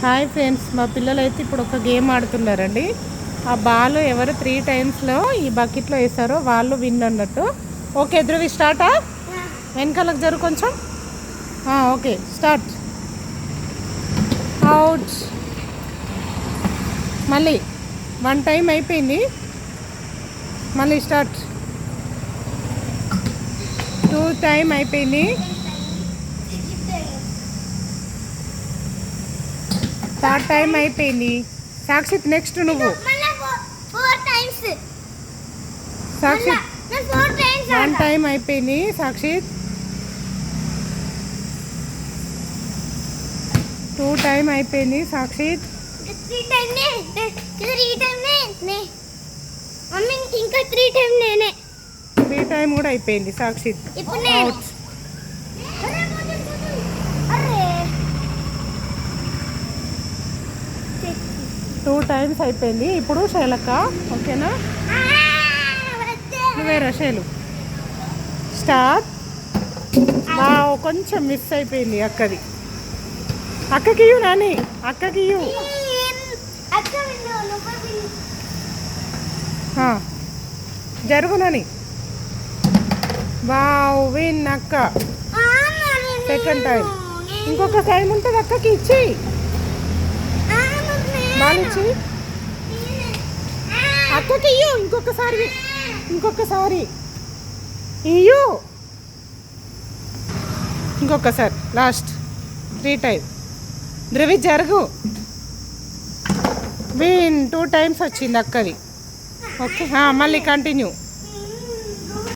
Hi friends, మా పిల్లలు అయితే ఇప్పుడు ఒక గేమ్ ఆడుతున్నారండి. ఆ బాల్ ఎవరు 3 టైమ్స్లో ఈ బకెట్లో వేసారో వాళ్ళు విన్ అన్నట్టు. ఓకే ధృవి స్టార్టా? వెనకాలకు జరుగు కొంచెం. Okay start. అవుట్. మళ్ళీ 1 టైం అయిపోయింది. మళ్ళీ స్టార్ట్. 2 టైం అయిపోయింది. 3rd టైం అయిపోయింది. సాక్షిత్ నెక్స్ట్ నువ్వు. సాక్షిత్ 1 టైం అయిపోయింది. సాక్షిత్ 2 టైం అయిపోయింది. సాక్షిత్ 3 టైం కూడా అయిపోయింది. సాక్షిత్ అవుట్. 2 టైమ్స్ అయిపోయింది. ఇప్పుడు శైలక్క ఓకేనా? నువ్వేరా శైలు స్టార్ట్. కొంచెం మిస్ అయిపోయింది అక్కది. అక్కకి ఇయ్యు నాని, అక్కకి ఇయ్యు. జరుగునని. వావ్ విన్ అక్క. Second time. ఇంకొక టైం ఉంటుంది అక్కకి ఇచ్చి బాలిచ్చి అక్కకి ఇయ్యు. ఇంకొకసారి ఇయ్యు. ఇంకొకసారి లాస్ట్ 3 టైం. ధృవి జరుగు. విన్ 2 టైమ్స్ వచ్చింది అక్కది. ఓకే మళ్ళీ కంటిన్యూ.